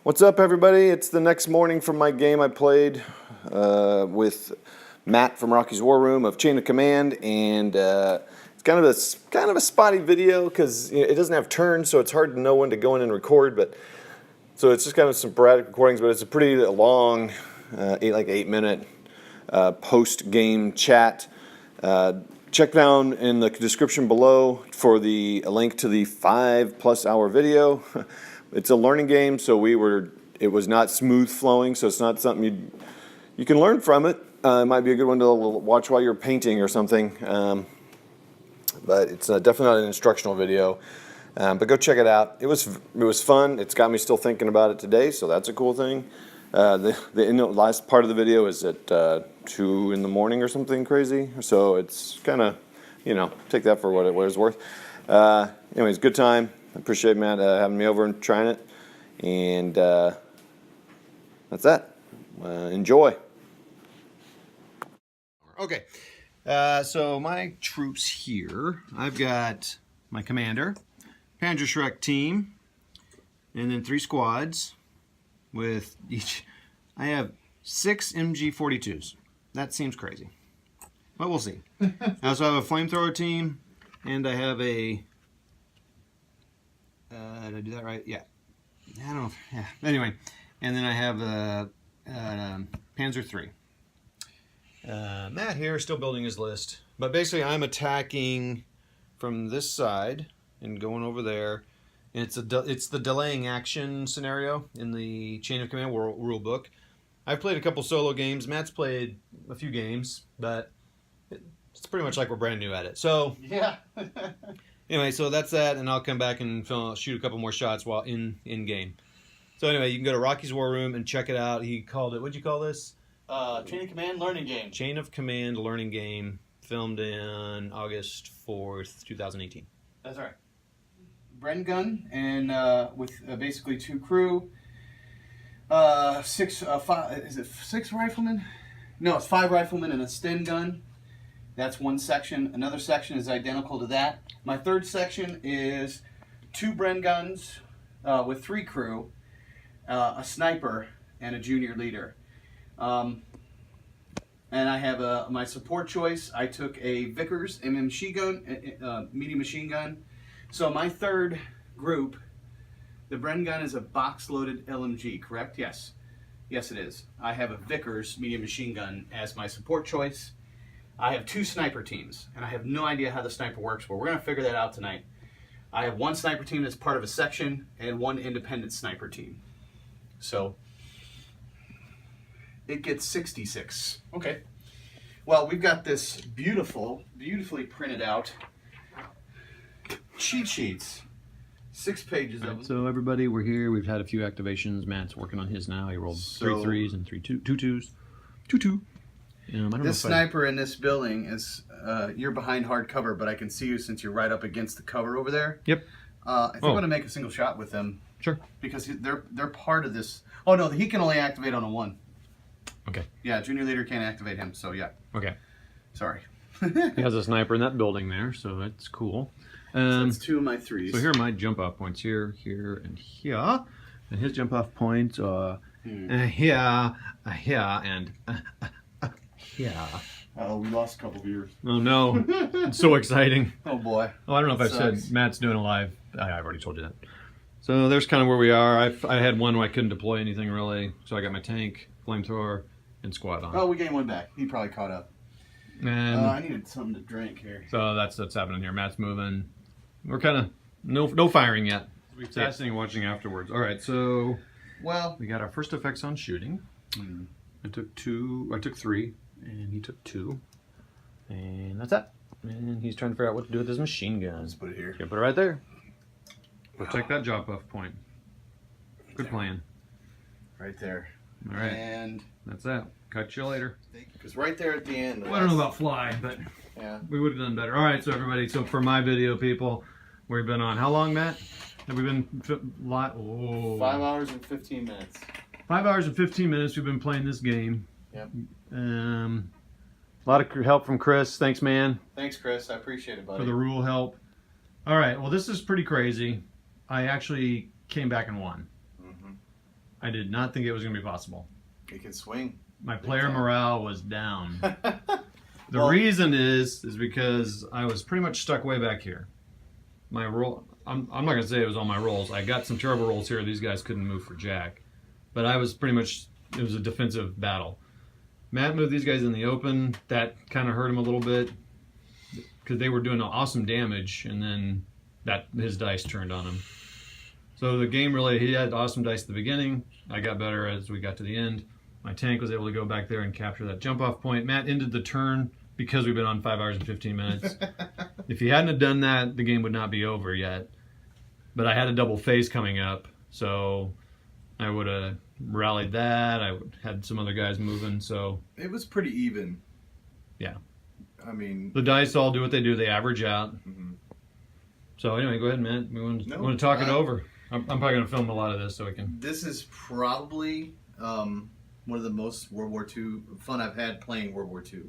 What's up, everybody? It's the next morning from my game I played with Matt from Rocky's War Room of Chain of Command, and it's kind of a spotty video because it doesn't have turns, so it's hard to know when to go in and record. But so it's just kind of some sporadic recordings, but it's a pretty long, 8-minute post-game chat. Check down in the description below for the link to the 5+ hour video. It's a learning game, so it was not smooth flowing, so it's not something you can learn from it. It might be a good one to watch while you're painting or something, but it's definitely not an instructional video. But go check it out. It was fun. It's got me still thinking about it today, so that's a cool thing. The last part of the video is at 2 in the morning or something crazy, so it's kind of, take that for what it's worth. Anyways, good time. I appreciate Matt having me over and trying it, and that's that. Enjoy. Okay, so my troops here, I've got my commander, Panzerschreck team, and then 3 squads with each. I have 6 MG42s. That seems crazy, but we'll see. I also have a flamethrower team, and I have a did I do that right? Yeah. I don't know. Yeah. Anyway, and then I have a Panzer III. Matt here is still building his list, but basically I'm attacking from this side and going over there. And it's the delaying action scenario in the Chain of Command rule book. I've played a couple solo games. Matt's played a few games, but it's pretty much like we're brand new at it. So yeah. Anyway, so that's that, and I'll come back and shoot a couple more shots while in game. So anyway, you can go to Rocky's War Room and check it out. He called it, what'd you call this? Chain of Command learning game. Chain of Command learning game, filmed in August 4th, 2018. That's right. Bren gun, and with basically 2 crew. 6 riflemen? No, it's 5 riflemen and a Sten gun. That's one section. Another section is identical to that. My third section is 2 Bren guns with 3 crew, a sniper, and a junior leader. And I have my support choice. I took a Vickers MM machine gun, medium machine gun. So my third group, the Bren gun is a box-loaded LMG, correct? Yes. Yes, it is. I have a Vickers medium machine gun as my support choice. I have 2 sniper teams, and I have no idea how the sniper works, but we're going to figure that out tonight. I have 1 sniper team that's part of a section, and 1 independent sniper team. So, it gets 66. Okay. Well, we've got this beautifully printed out cheat sheets. 6 pages of them. So everybody, we're here. We've had a few activations. Matt's working on his now. He rolled 3 threes and 2 twos. 2-2. This sniper in this building is, you're behind hard cover, but I can see you since you're right up against the cover over there. Yep. I think I'm going to make a single shot with them. Sure. Because they're part of this. Oh, no, he can only activate on a 1. Okay. Yeah, junior leader can't activate him, so yeah. Okay. Sorry. He has a sniper in that building there, so that's cool. So that's 2 of my 3s. So here are my jump-off points. Here, and here. And his jump-off points are here, here, and yeah. Oh, we lost a couple viewers. Oh no, it's so exciting. Oh boy. Oh, I don't know if I've said Matt's doing a live. I've already told you that. So there's kind of where we are. I had one where I couldn't deploy anything really, so I got my tank, flamethrower, and squad on. Oh, we gained 1 back. He probably caught up. And I needed something to drink here. So that's what's happening here. Matt's moving. We're kind of no firing yet. It'll be fascinating watching afterwards. All right, so we got our first effects on shooting. I took 3. And he took 2. And that's that. And he's trying to figure out what to do with his machine gun. Let's put it here. Yeah, put it right there. Protect that job buff point. Good plan. Right there. All right. And that's that. Catch you later. Because right there at the end. Well, I don't know about fly, but yeah, we would have done better. All right, so everybody, so for my video, people, we've been on how long, Matt? Have we been 5 hours and 15 minutes. 5 hours and 15 minutes we've been playing this game. Yep. A lot of help from Chris. Thanks, man. Thanks, Chris. I appreciate it, buddy. For the rule help. All right. Well, this is pretty crazy. I actually came back and won. I did not think it was going to be possible. He can swing. My player morale was down. The Well- reason is because I was pretty much stuck way back here. My roll, I'm not going to say it was all my rolls. I got some terrible rolls here. These guys couldn't move for jack. But I was pretty much, it was a defensive battle. Matt moved these guys in the open. That kind of hurt him a little bit because they were doing awesome damage, and then his dice turned on him. So the game really, he had awesome dice at the beginning. I got better as we got to the end. My tank was able to go back there and capture that jump off point. Matt ended the turn because we've been on 5 hours and 15 minutes. If he hadn't have done that, the game would not be over yet. But I had a double phase coming up, so I would have rallied that. I had some other guys moving, so It was pretty even. Yeah. I mean, the dice all do what they do. They average out. mhm. So anyway, go ahead, Matt. We want No, to talk it over. I'm probably going to film a lot of this so we can. This is probably one of the most World War II fun I've had playing World War II.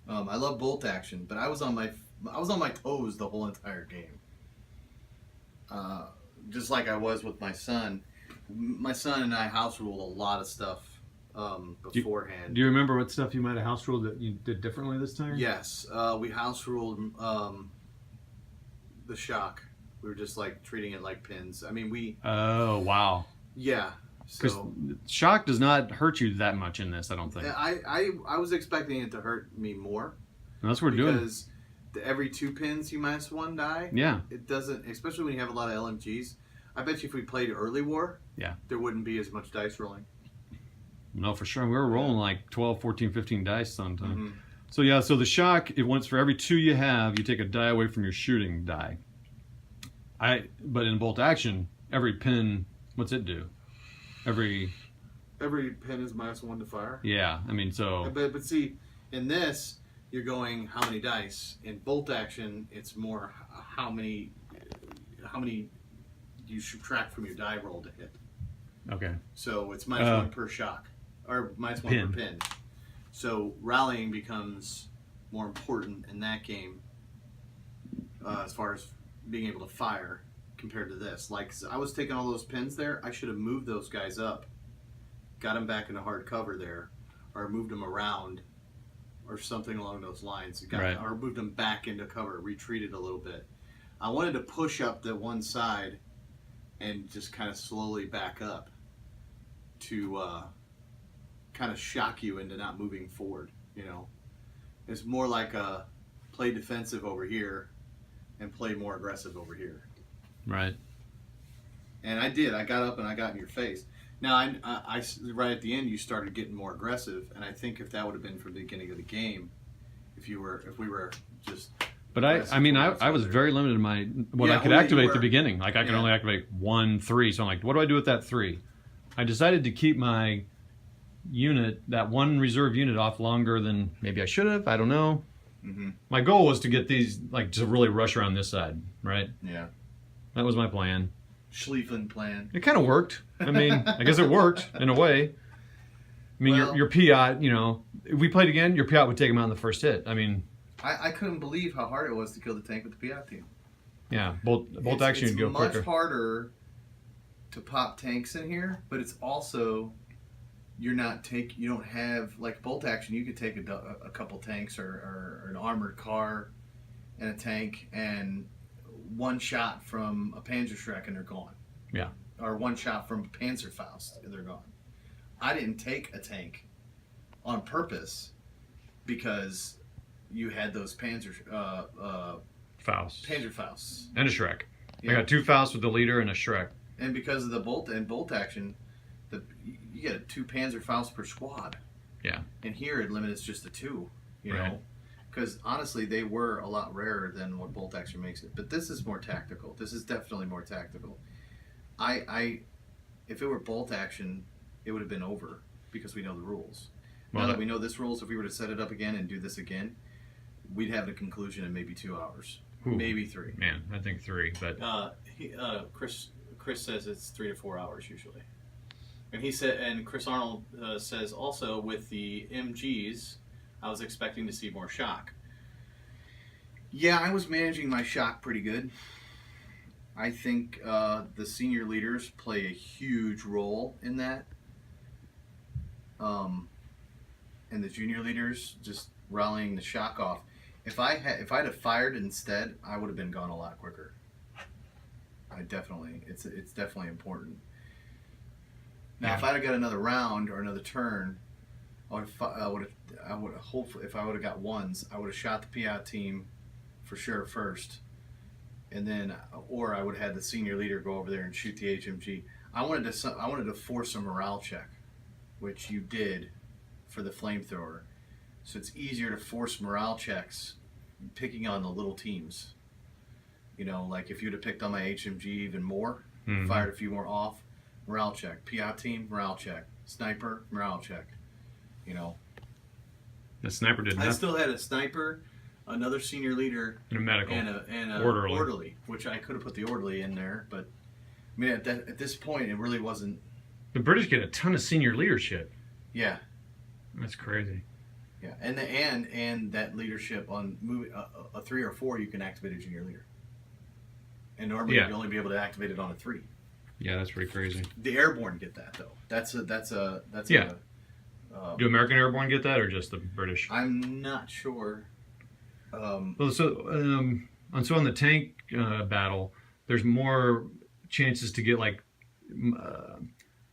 I love bolt action, but I was on my toes the whole entire game. Just like I was with my son. My son and I house ruled a lot of stuff beforehand. Do you remember what stuff you might have house ruled that you did differently this time? Yes, we house ruled the shock. We were just like treating it like pins. I mean, Oh, wow. yeah. Because So shock does not hurt you that much in this, I don't think. I was expecting it to hurt me more And that's what we're doing. because every 2 pins you minus 1 die. Yeah. It doesn't, especially when you have a lot of LMGs. I bet you if we played early war, Yeah. there wouldn't be as much dice rolling. No, for sure. We were rolling like 12, 14, 15 dice sometimes. Mhm. So yeah, so the shock, once for every 2 you have, you take a die away from your shooting die. But in bolt action, every pin, what's it do? Every pin is minus 1 to fire. Yeah, I mean, so But see, in this, you're going how many dice. In bolt action, it's more how many you subtract from your die roll to hit. okay. So it's minus 1 per shock, or minus 1 Pin. per pin. So rallying becomes more important in that game as far as being able to fire compared to this. Like, I was taking all those pins there. I should have moved those guys up, got them back into hard cover there, or moved them around, or something along those lines. Right. Or moved them back into cover, retreated a little bit. I wanted to push up the one side and just kind of slowly back up to kind of shock you into not moving forward. You know, it's more like a play defensive over here and play more aggressive over here. Right. And I did. I got up and I got in your face. Now, I right at the end, you started getting more aggressive, and I think if that would have been from the beginning of the game, if we were just. But I mean, I was very limited in my what I could you activate at the were. beginning. Like I could Yeah. only activate 1, 3. So I'm like, what do I do with that 3? I decided to keep my unit, that one reserve unit, off longer than maybe I should have. I don't know. Mm-hmm. My goal was to get these, like, to really rush around this side, right? Yeah. That was my plan. Schlieffen plan. It kind of worked. I mean, I guess it worked in a way. I mean, Well- your Piat, you know, if we played again, your Piat would take him out in the first hit. I mean, I couldn't believe how hard it was to kill the tank with the Piat team. yeah, bolt action would go much quicker. harder to pop tanks in here, but it's also you don't have like bolt action. You could take a couple tanks or an armored car and a tank and one shot from a Panzerschreck and they're gone. Yeah. Or one shot from a Panzerfaust and they're gone. I didn't take a tank on purpose because you had those Faust. Panzerfausts. And a Shrek. Yeah. I got 2 Fausts with the leader and a Shrek. And because of the bolt action, you get 2 Panzerfaust per squad. Yeah. And here it limits just to 2, you Right. know. Because honestly, they were a lot rarer than what bolt action makes it. But this is more tactical. This is definitely more tactical. If it were bolt action, it would have been over because we know the rules. Well, Now that we know this rules, if we were to set it up again and do this again, we'd have a conclusion in maybe 2 hours, Ooh. maybe 3. Man, I think 3, but Chris says it's 3 to 4 hours usually, and he said, and Chris Arnold says also with the MGs, I was expecting to see more shock. Yeah, I was managing my shock pretty good. I think the senior leaders play a huge role in that. And the junior leaders just rallying the shock off. If I'd have fired instead, I would have been gone a lot quicker. It's definitely important. Now, Yeah. if I'd have got another round or another turn, I would have hopefully, if I would have got ones, I would have shot the PI team for sure first, and then, or I would have had the senior leader go over there and shoot the HMG. I wanted to force a morale check, which you did for the flamethrower. So it's easier to force morale checks picking on the little teams. You know, like if you'd have picked on my HMG even more, Mhm. fired a few more off, morale check. PI team, morale check. Sniper, morale check. You know, The sniper did I nothing. still had a sniper, another senior leader, And a medical. and a Orderly. which I could have put the orderly in there, but I mean at this point it really wasn't. The British get a ton of senior leadership. Yeah, That's crazy. yeah, and that leadership on movie a 3 or 4 you can activate a junior leader, and normally Yeah. you'd only be able to activate it on a 3. Yeah, that's pretty crazy. The airborne get that though. That's Yeah. Do American Airborne get that, or just the British? I'm not sure. Well, so on the tank battle, there's more chances to get like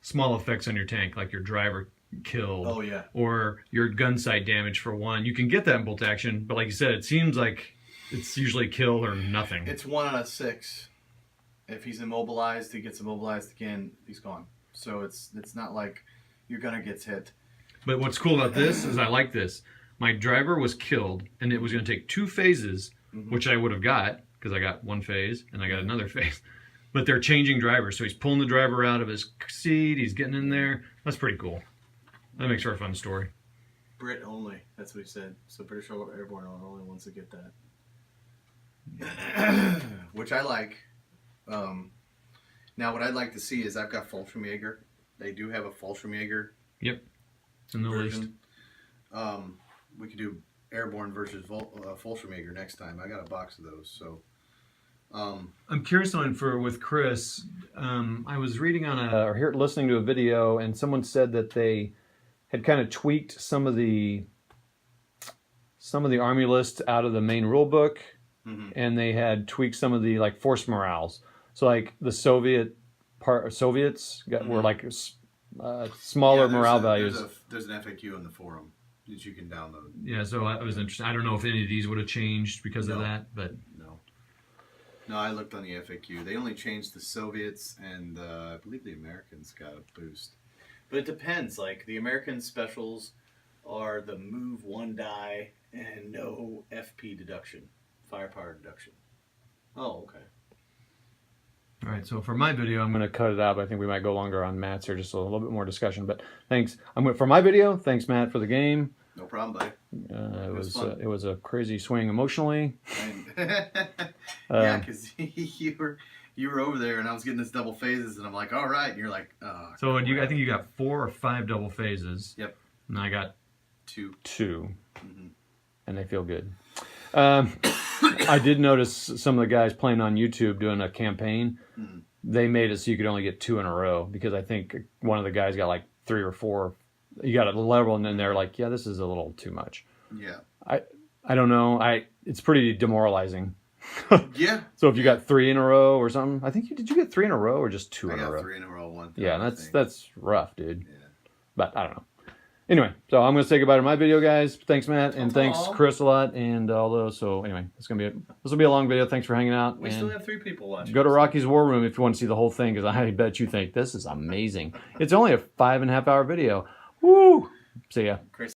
small effects on your tank, like your driver killed, Oh yeah. or your gun sight damage for one. You can get that in bolt action, but like you said, it seems like it's usually kill or nothing. It's 1 out of 6. If he's immobilized, he gets immobilized again, he's gone. So it's not like your gunner gets hit. But what's cool about this is I like this. My driver was killed, and it was going to take 2 phases, which I would have got because I got 1 phase and I got another phase. But they're changing drivers, so he's pulling the driver out of his seat. He's getting in there. That's pretty cool. That makes for a fun story. Brit only. That's what he said. So British Airborne are the only ones that get that. Which I like. Now, what I'd like to see is I've got Fallschirmjäger. They do have a Fallschirmjäger Yep, it's in the list. version. We could do Airborne versus Fallschirmjäger next time. I got a box of those. So, I'm curious on with Chris. I was reading on or listening to a video, and someone said that they had kind of tweaked some of the army lists out of the main rule book, and they had tweaked some of the like force morales. So like the Soviets were like smaller morale values. There's an FAQ on the forum that you can download. Yeah, so I was interested. I don't know if any of these would have changed because of No. that, but No, I looked on the FAQ. They only changed the Soviets, and I believe the Americans got a boost. But it depends. Like the American specials are the move 1 die and no FP deduction, firepower deduction. Oh, okay. all right. So for my video, I'm going to cut it out. But I think we might go longer on Matt's here, just a little bit more discussion. But thanks. For my video. Thanks, Matt, for the game. No problem, buddy. It was a crazy swing emotionally. And yeah, because you were over there, and I was getting this double phases, and I'm like, all right, and you're like, oh. So I think you got 4 or 5 double phases. Yep. And I got 2. 2, and they feel good. I did notice some of the guys playing on YouTube doing a campaign. They made it so you could only get 2 in a row because I think one of the guys got like 3 or 4. You got a level, and then they're like, "Yeah, this is a little too much." Yeah. I don't know. It's pretty demoralizing. Yeah. So if you got 3 in a row or something, I think did you get 3 in a row or just 2 I in a got row? 3 in a row one time. Yeah, I that's think. rough, dude. Yeah. But I don't know. Anyway, so I'm gonna say goodbye to my video, guys. Thanks, Matt, and thanks, Aw. Chris, a lot, and all those. So anyway, this will be a long video. Thanks for hanging out. We and still have 3 people watching. go to Rocky's War Room if you want to see the whole thing, because I bet you think this is amazing. It's only a 5.5 hour video. Woo! See ya. Chris